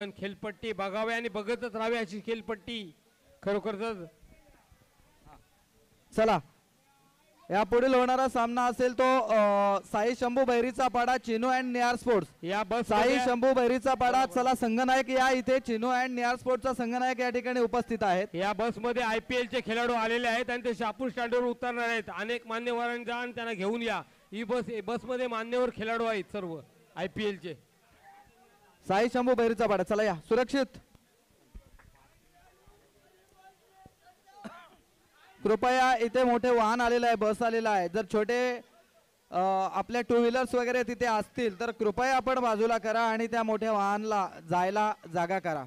पण खेळपट्टी बघावे आणि बघतच राहावे अशी खेळपट्टी खरोखरच. चला या पुढील होणारा सामना असेल तो साई शंभू बैरीचा पाडा चिनू अँड नियार स्पोर्ट्स. या बस साई शंभू बैरीचा पाडा. चला संघनायक या इथे चिनू अँड नियार स्पोर्ट्सचा संघनायक या ठिकाणी उपस्थित आहेत. या बस मध्ये IPL चे खेळाडू आलेले आहेत आणि ते शहापूर स्टँडवर उतरणार आहेत. अनेक मान्यवरांनी जाऊन त्यांना घेऊन या. ही बस मध्ये मान्यवर खेळाडू आहेत सर्व IPL चे. साई शंभू बैरीचा पाडा. चला या सुरक्षित. कृपया इथे मोठे वाहन आलेलं आहे, बस आलेला आहे. जर छोटे आपल्या टू व्हीलर्स वगैरे तिथे असतील तर कृपया आपण बाजूला करा आणि त्या मोठ्या वाहनला जायला जागा करा.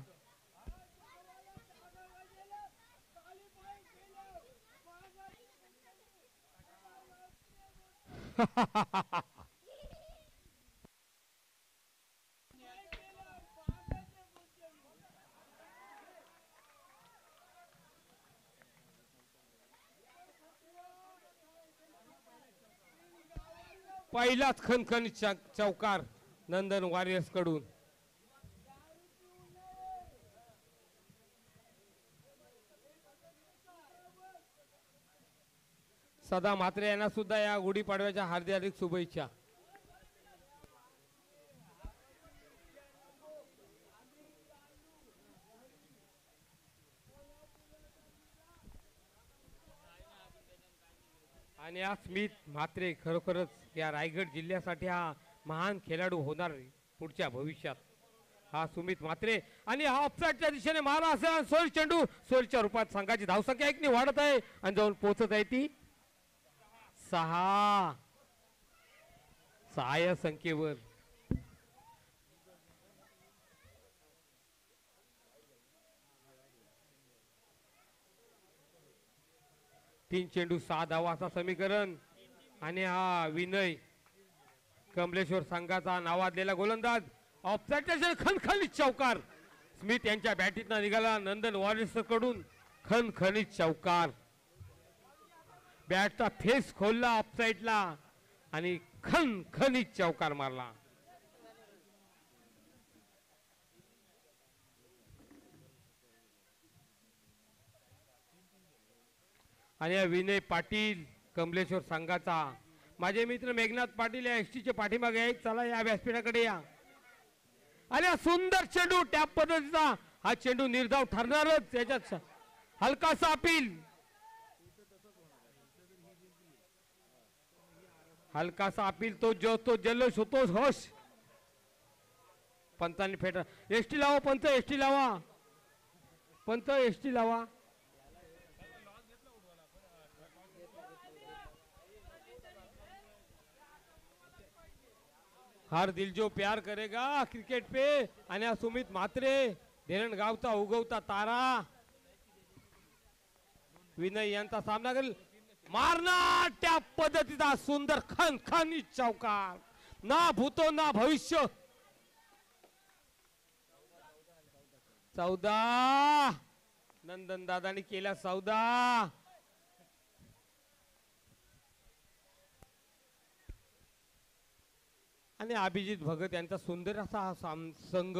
पहिलाच खणखणीत चौकार नंदन वॉरियर्स कडून. सदा म्हात्रे यांना सुद्धा या गुढीपाडव्याच्या हार्दिक हार्दिक शुभेच्छा. आणि या स्मित म्हात्रे खरोखरच या रायगड जिल्ह्यासाठी हा महान खेळाडू होणार पुढच्या भविष्यात. हा सुमित म्हात्रे आणि हा ऑफसाईडच्या दिशेने मारा असेल. सोल चेंडू सोलच्या रूपात संघाची धावसंख्या एकने वाढत आहे आणि जाऊन पोहोचत आहे ती 6 या संख्येवर. तीन चेंडू 6 धावाचा समीकरण. आणि हा विनय कमलेश्वर संघाचा नावाजलेला गोलंदाज ऑफसाईडच्या खणखणीत चौकार. स्मिथ यांच्या बॅटीतनं निघाला नंदन वॉरियर्स कडून खणखणीत चौकार. बॅटचा फेस खोलला ऑफसाईडला आणि खणखणीत चौकार मारला. आणि विनय पाटील कमलेश्वर संघाचा. माझे मित्र मेघनाथ पाटील या ST चे पाठीमागे आहेत. चला या व्यासपीठाकडे या. आणि सुंदर चेंडू त्या पद्धतीचा हा चेंडू निर्धाव ठरणारच. त्याच्यात हलकासा अपील, हलकासा अपील तो जो तो जल्लोष होतोच होश. पंतांनी फेटा. ST लावा पंत, ST लावा पंत, ST लावा. हर दिल जो प्यार करेगा क्रिकेट पे. आणि सुमित म्हात्रे धेरण गावचा उगवता तारा विनय यांचा सामना करेल. मारणार त्या पद्धतीचा सुंदर खणखणीत चौकार. ना भूतो ना भविष्य. 14 नंदन दादानी केला 14. आणि अभिजित भगत यांचा सुंदर असा हा संघ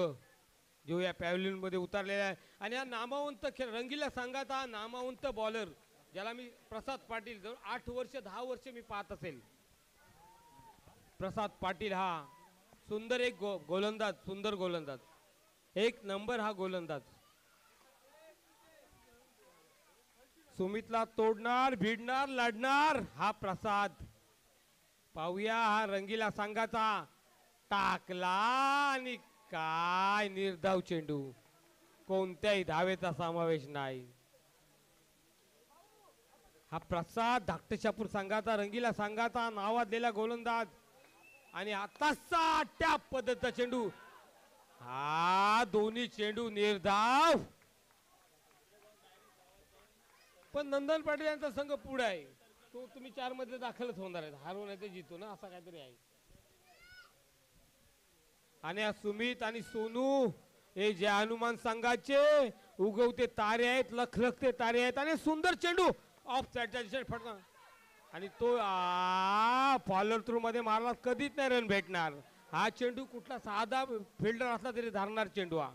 जो या पॅव्हलियन मध्ये उतरलेला आहे. आणि हा नामवंत रंगीला संघाचा हा नामवंत बॉलर ज्याला मी प्रसाद पाटील जवळ 8 वर्ष 10 वर्ष मी पाहत असेल. प्रसाद पाटील हा सुंदर एक गोलंदाज, सुंदर गोलंदाज, एक नंबर हा गोलंदाज. सुमितला तोडणार, भिडणार, लढणार हा प्रसाद. पाहूया हा रंगीला संघाचा टाकला आणि काय निर्धाव चेंडू. कोणत्याही धावेचा समावेश नाही. हा प्रसाद धाकटे शापूर संघाचा, रंगीला संघाचा नावाजलेला गोलंदाज. आणि आता त्या पद्धतीचा चेंडू. हा दोन्ही चेंडू निर्धाव. पण नंदन पाटील यांचा संघ पुढे आहे. तो तुम्ही 4 मध्ये दाखलच होणार आहे. हारू नाही तर जितो ना, असा काहीतरी आहे. आणि सुमित आणि सोनू हे जे हनुमान संघाचे उगवते तारे आहेत, लखलखते तारे आहेत. आणि सुंदर चेंडू ऑफ साईडच्या दिशेने फटका. आणि तो फॉलोअर थ्रू मध्ये मारला कधीच नाही रन भेटणार. हा चेंडू कुठला साधा फिल्डर असला तरी धरणार चेंडू हा.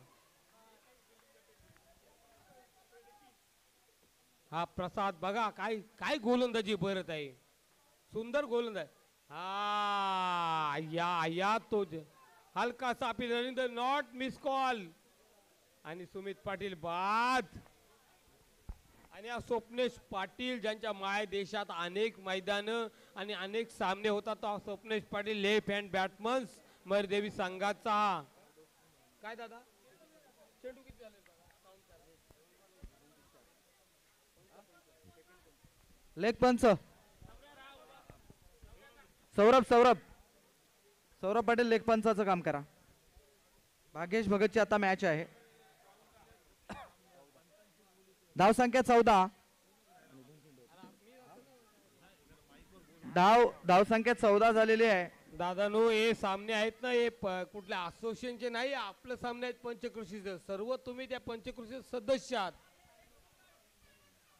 हा प्रसाद बघा काय काय गोलंदाजी भरत आहे. सुंदर गोलंदाज. हा या तो हलकासा appeal running not miss call. आणि सुमित पाटील बाद. आणि हा स्वप्नेश पाटील ज्यांच्या माय देशात अनेक मैदान आणि अनेक सामने होतात. तो Swapnesh Patil left hand batsman Mardevi संघाचा. काय दादा चेंडू किती झाले? लेग पंच सौरभ पाटील लेग पंचाचं काम करा. भाग्येश भगतची आता मॅच आहे. धाव संख्या 14. धाव संख्या 14 झालेली आहे. दादानो हे सामने आहेत ना हे कुठल्या असोसिएशनचे नाही आपले सामने आहेत पंचकृषीचे. सर्व तुम्ही त्या पंचकृषी सदस्य आहात.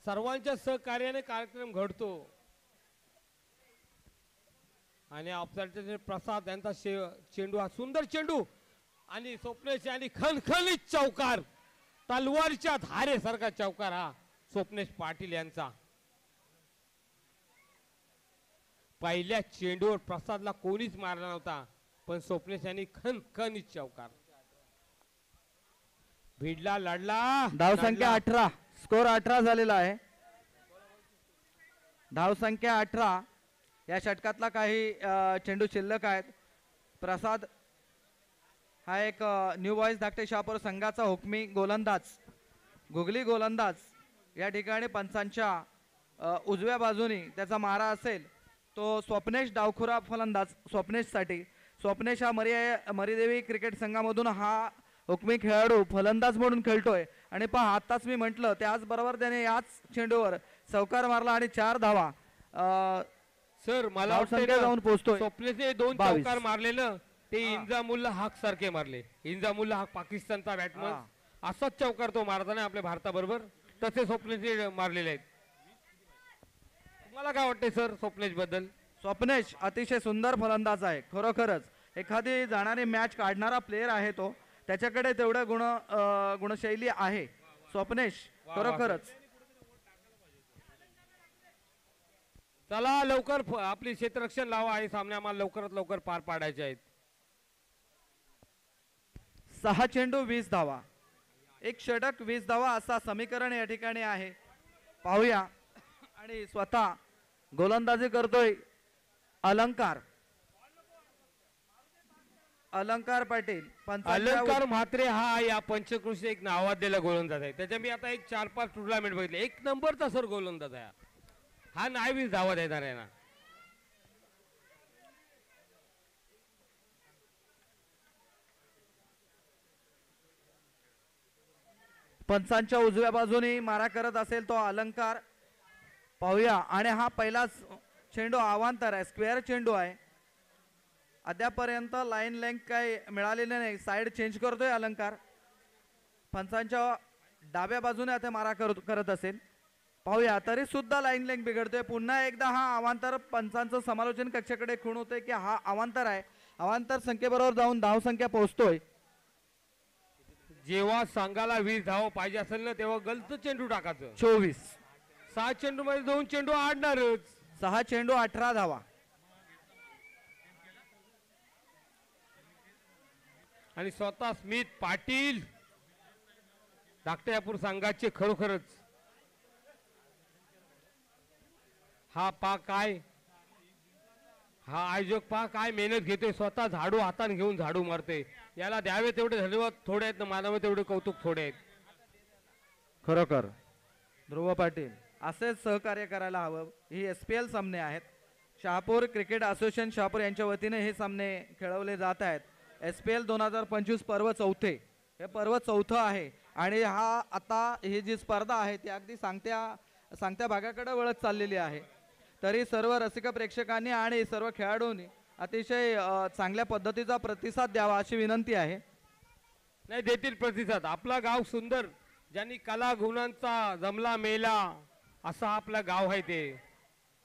सर्वांच्या सहकार्याने कार्यक्रम घडतो. आणि आपल्या प्रसाद यांचा चेंडू हा सुंदर चेंडू आणि स्वप्नेश आणि खणखणीत चौकार. तलवारच्या धारेसारखा चौकार हा स्वप्नेश पाटील यांचा. पहिल्या चेंडूवर प्रसादला कोणीच मारला नव्हता पण स्वप्नेश यांनी खणखणीत चौकार. भिडला लढला. धाव संख्या 18. स्कोर 18 झालेला आहे. धाव संख्या 18. या षटकातला काही चेंडू शिल्लक आहेत. प्रसाद हा एक न्यू बॉईज धाकटे शहापूर संघाचा हुकमी गोलंदाज गुगली गोलंदाज. या ठिकाणी पंचांच्या उजव्या बाजूनी त्याचा मारा असेल तो स्वप्नेश डावखुरा फलंदाज. स्वप्नेशसाठी स्वप्नेश हा मरीदेवी क्रिकेट संघामधून हा हुकमी खेळाडू फलंदाज म्हणून खेळतोय. आणि पहा आताच मी म्हटलं त्याचबरोबर त्याने याच चेंडूवर चौकार मारला आणि 4 धावा. सर मला जाऊन पोहोचतोय. स्वप्नेशने 2 चौकार मारलेलं ते इंजामुल्ला हक सारखे मारले. इंजामुल्ला हक पाकिस्तानचा बॅट्समन असाच चौकार तो मारताना आपल्या भारताबरोबर तसे स्वप्नेशने मारलेले आहेत. तुम्हाला काय वाटते सर स्वप्नेश बद्दल? स्वप्नेश अतिशय सुंदर फलंदाज आहे. खरोखरच एखादी जाणारी मॅच काढणारा प्लेयर आहे तो. त्याच्याकडे तेवढं गुणशैली आहे स्वप्नेश खरोखरच. चला लवकर आपली क्षेत्ररक्षण लावा. हे सामने आम्हाला लवकरात लवकर पार पाडायचे आहेत. 6 चेंडू 20 धावा. एक षटक 20 धावा असा समीकरण या ठिकाणी आहे. पाहूया. आणि स्वतः गोलंदाजी करतोय अलंकार पाटील. अलंकार म्हात्रे हा या पंचकृषी एक नावाजलेला गोलंदाज आहे. त्याच्या मी आता एक 4-5 टुर्नामेंट बघितले. 1 नंबरचा सर गोलंदाज आहे हा. नाही 20 धावा देणार आहे ना. पंचांच्या उजव्या बाजूने मारा करत असेल तो अलंकार. पाहूया. आणि हा पहिलाच चेंडू अवांतर आहे. स्क्वेअर चेंडू आहे. अद्यापर्यंत लाईन लेंथ काही मिळालेले नाही. साइड चेंज करतोय अलंकार. पंचांच्या डाव्या बाजूने आता मारा करत असेल. पाहूया. तरी सुद्धा लाईन लेंथ बिघडतोय. पुन्हा एकदा हा अवांतर पंचांचं समालोचन कक्षाकडे खूण होतोय की हा अवांतर आहे. अवांतर संख्येबरोबर जाऊन धाव संख्या पोहोचतोय. जेव्हा संघाला 20 धाव पाहिजे असेल ना तेव्हा गलत चेंडू टाकायचं. 24. 6 चेंडू मध्ये 2 चेंडू आडणारच. 6 चेंडू 18 धावा. आणि स्वतः स्मित पाटील धाकटे शहापूर संघाचे खरोखरच हा काय हा आयोजक काय मेहनत घेतोय. स्वतः झाडू हाताने घेऊन झाडू मारते. याला द्यावे तेवढे धन्यवाद थोडे आहेत ना मानावे तेवढे कौतुक थोडे आहेत. खरोखर ध्रुव पाटील असेच सहकार्य करायला हवं. ही SPL सामने आहेत. शहापूर क्रिकेट असोसिएशन शहापूर यांच्या वतीने हे सामने खेळवले जात आहेत. SPL 2025 पर्व 4. हे पर्व 4 आहे. आणि हा आता ही जी स्पर्धा आहे ती अगदी सांगत्या भागाकडे वळत चाललेली आहे. तरी सर्व रसिक प्रेक्षकांनी आणि सर्व खेळाडूंनी अतिशय चांगल्या पद्धतीचा प्रतिसाद द्यावा अशी विनंती आहे. नाही देतील प्रतिसाद. आपला गाव सुंदर ज्यांनी कला गुणांचा जमला मेला असा आपला गाव आहे ते.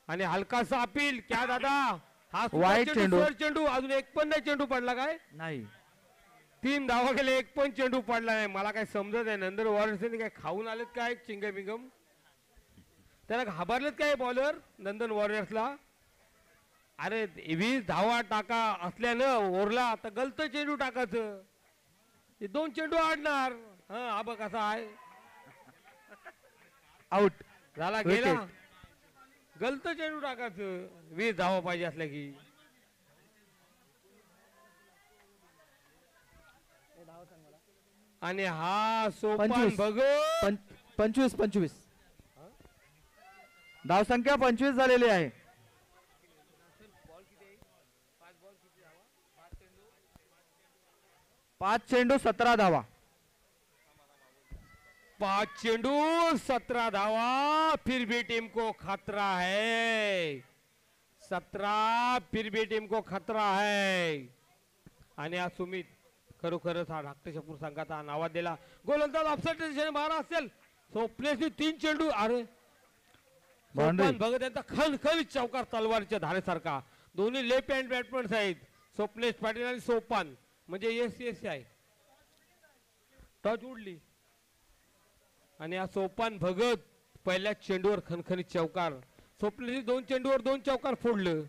आणि हलकासा अपील क्या दादा हा वाईट चेंडू अजून एक पण नाही चेंडू पडला काय नाही. 3 धावा गेले एक पण चेंडू पडला नाही. मला काय समजत आहे नंतर वॉरसेने काय खाऊन आलेत काय चिंगम त्याला घाबरलेत काय बॉलर नंदन वॉरियर्सला. अरे 20 धावा टाका असल्यानं ओरला तर गलत चेंडू टाकायचं. हे 2 चेंडू आडणार. हा बघ कसा आहे. आउट. झाला गेला. गलत चेंडू टाकायचं 20 धावा पाहिजे असल्या की. आणि हा सोपान 25. बघ 25 धावसंख्या 25 झालेली आहे. 5 चेंडू 17 धावा. 5 चेंडू 17 धावा. फिर भी टीम को खतरा है. 17 फिर भी टीम को खतरा है. आणि हा सुमित खरोखरच हा धाकटे शपूर संघाचा नावाज दिला. गोलंदाज ऑफसाईड दिशेने मारा असेल. स्वप्नेशने 3 चेंडू. अरे सोपान भगत यांचा खणखणीत चौकार तलवारीच्या धारेसारखा. दोन्ही लेफ्ट हँड बॅट्समन आहेत स्वप्नेश पाटील आणि सोपान. म्हणजे एस आहे. टच उडली आणि हा सोपान भगत पहिल्या चेंडूवर खणखणीत चौकार. स्वप्नेश 2 चेंडूवर 2 चौकार फोडलं.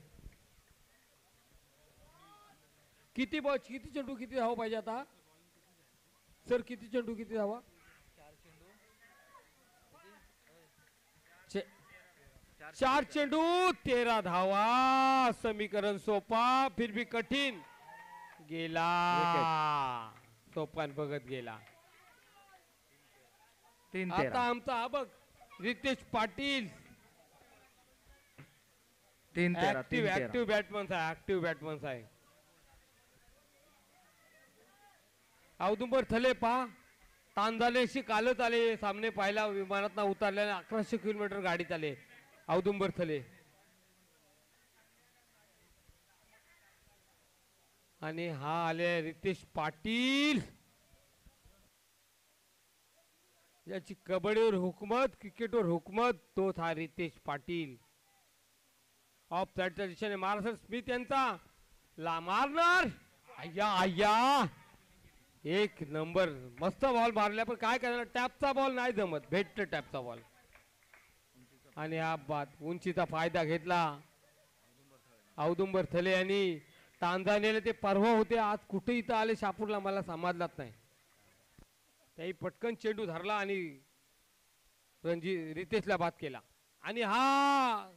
किती बॉल किती चेंडू किती धावा पाहिजे आता सर. किती चेंडू किती धावा. 4 चेंडू 13 धावा. समीकरण सोपा फिर भी कठीण. गेला सोपान बघत गेला. 3-13. आता आमचा हा बघ रितेश पाटील 3-13. ऍक्टिव्ह बॅट्समन आहे. औदुंबर थले पहा तांजालेशी कालच आले. सामने पाहिला विमानात उतरल्याने 1100 किलोमीटर गाडीत आले औदुंबर थले. आणि हा आले रितेश पाटील. याची कबड्डीवर हुकमत क्रिकेटवर हुकमत तोच हा रितेश पाटील. ऑफ साईडच्या दिशेने महाराष्ट्र स्मिथ यांचा ला मारणार. आय्या 1 नंबर. मस्त बॉल मारल्या पण काय करणार. टॅपचा बॉल नाही जमत. भेटत टॅपचा बॉल. आणि हा बाद उंचीचा फायदा घेतला औदुंबर थले यांनी. तांजानेला ते परवा होते आज कुठे इथं आले शापूरला मला समजलाच नाही. त्याही पटकन चेंडू धरला आणि रितेशला बाद केला. आणि हा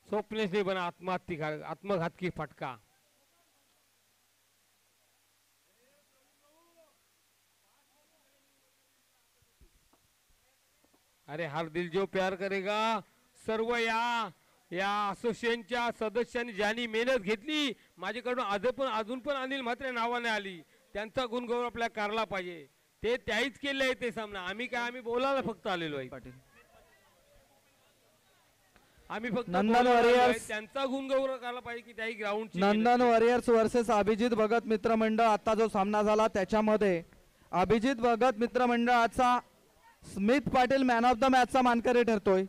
स्वप्नेशने बना आत्मघातकी फटका. अरे हर दिल जो प्यार करेगा. सर्व या असोसिएशनच्या सदस्यांनी ज्यांनी मेहनत घेतली माझ्याकडून अजून पण अनिल म्हात्रे नावाने आली. त्यांचा गुणगौरव आपल्याला करायला पाहिजे. ते त्याहीच केलंय ते सामना. आम्ही बोलायला फक्त आलेलो आहे. पाटील आम्ही फक्त नंदन वॉरियर्स त्यांचा गुणगौरव करायला पाहिजे की त्याही ground. Nandan warriors versus Abhijit Bhagat मित्रमंडळ. आता जो सामना झाला त्याच्यामध्ये अभिजित भगत मित्रमंडळाचा Smit Patil man of the मॅचचा मानकरी ठरतोय.